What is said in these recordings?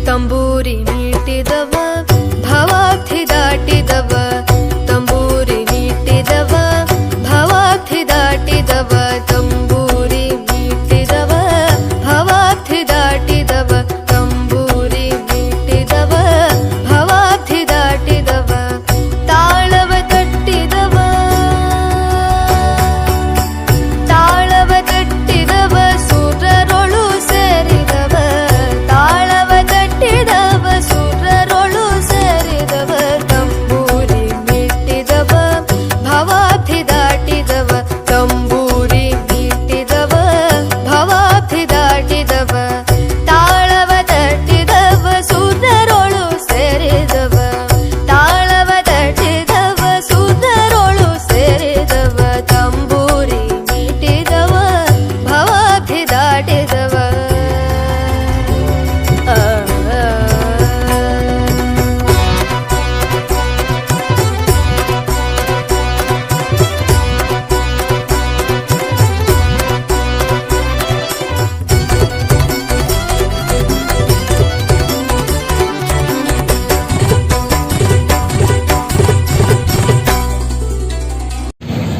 ತಂಬೂರಿ ಮೀಟಿದವ ಭವಾಬ್ಧಿ ದಾಟಿದವ ತಂಬೂರಿ ಮೀಟಿದವ ಭವಾಬ್ಧಿ ದಾಟಿದವ ತಂಬೂರಿ ಮೀಟಿದವ ಭವಾಬ್ಧಿ ದಾಟಿದವ ತಂಬೂರಿ ಮೀಟಿದವ ಭವಾಬ್ಧಿ ದಾಟಿದವ ತಾಳವ ತಟ್ಟಿದವ ತಾಳವ ತಟ್ಟಿದವ ಸುರರೊಳು ಸೇರಿದವ ತಾಳವ ತಟ್ಟಿದವ ಸುರರೊಳು ಸೇರಿದವ ತಂಬೂರಿ ಮೀಟಿದವ ಭವಾಬ್ಧಿ ದಾಟಿದವ ತಂಬೂರಿ ಮೀಟಿದವ ಭವಾಬ್ಧಿ ದಾಟಿದವ ತಾಳವ ತಟ್ಟಿದವ ಸುರರೊಳು ಸೇರಿದವ ತಾಳವ ತಟ್ಟಿದವ ಸುರರೊಳು ಸೇರಿದವ ತಂಬೂರಿ ಮೀಟಿದವ ಭವಾಬ್ಧಿ ದಾಟಿದವ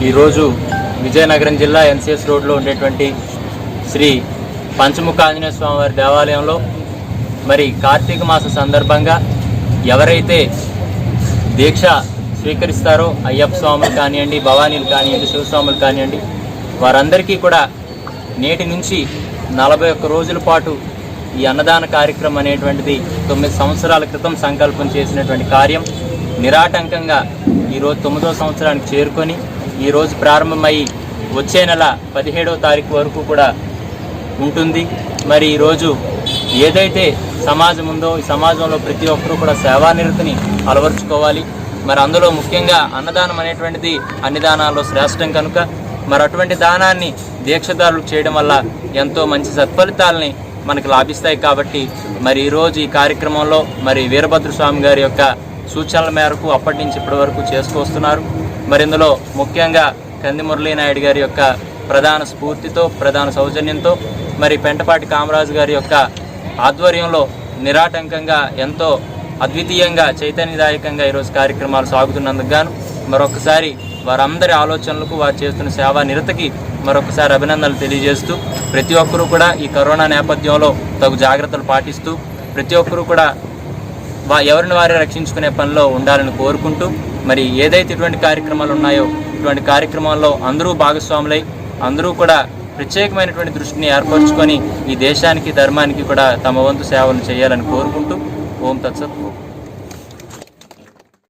ఈరోజు విజయనగరం జిల్లా ఎన్సిఎస్ రోడ్లో ఉండేటువంటి శ్రీ పంచముఖ ఆంజనేయ స్వామివారి దేవాలయంలో మరి కార్తీక మాస సందర్భంగా ఎవరైతే దీక్ష స్వీకరిస్తారో అయ్యప్ప స్వాములు కానివ్వండి, భవానీలు కానివ్వండి, శివస్వాములు కానివ్వండి, వారందరికీ కూడా నేటి నుంచి 41 రోజుల పాటు ఈ అన్నదాన కార్యక్రమం అనేటువంటిది 9 సంవత్సరాల క్రితం సంకల్పం చేసినటువంటి కార్యం నిరాటంకంగా ఈరోజు 9వ సంవత్సరానికి చేరుకొని ఈరోజు ప్రారంభమయ్యి వచ్చే నెల 17వ తారీఖు వరకు కూడా ఉంటుంది. మరి ఈరోజు ఏదైతే సమాజం ఉందో ఈ సమాజంలో ప్రతి ఒక్కరూ కూడా సేవానిరతిని అలవర్చుకోవాలి. మరి అందులో ముఖ్యంగా అన్నదానం అనేటువంటిది అన్ని దానాల్లో శ్రేష్టం కనుక మరి అటువంటి దానాన్ని దీక్షదారులకు చేయడం వల్ల ఎంతో మంచి సత్ఫలితాలని మనకు లాభిస్తాయి. కాబట్టి మరి ఈరోజు ఈ కార్యక్రమంలో మరి వీరభద్ర స్వామి గారి యొక్క సూచనల మేరకు అప్పటి నుంచి ఇప్పటి వరకు చేసుకొస్తున్నారు. మరి ఇందులో ముఖ్యంగా కంది మురళీ నాయుడు గారి యొక్క ప్రధాన స్ఫూర్తితో, ప్రధాన సౌజన్యంతో, మరి పెంటపాటి కామరాజు గారి యొక్క ఆధ్వర్యంలో నిరాటంకంగా ఎంతో అద్వితీయంగా చైతన్యదాయకంగా ఈరోజు కార్యక్రమాలు సాగుతున్నందుకు గాను మరొకసారి వారందరి ఆలోచనలకు, వారు చేస్తున్న సేవా నిరతకి మరొకసారి అభినందనలు తెలియజేస్తూ ప్రతి ఒక్కరూ కూడా ఈ కరోనా నేపథ్యంలో తగు జాగ్రత్తలు పాటిస్తూ ప్రతి ఒక్కరూ కూడా ఎవరిని వారే రక్షించుకునే పనిలో ఉండాలని కోరుకుంటూ మరి ఏదైతే ఇటువంటి కార్యక్రమాలు ఉన్నాయో ఇటువంటి కార్యక్రమాల్లో అందరూ భాగస్వాములై అందరూ కూడా ప్రత్యేకమైనటువంటి దృష్టిని ఏర్పరచుకొని ఈ దేశానికి, ధర్మానికి కూడా తమ వంతు సేవలు చేయాలని కోరుకుంటూ ఓం తత్సత్.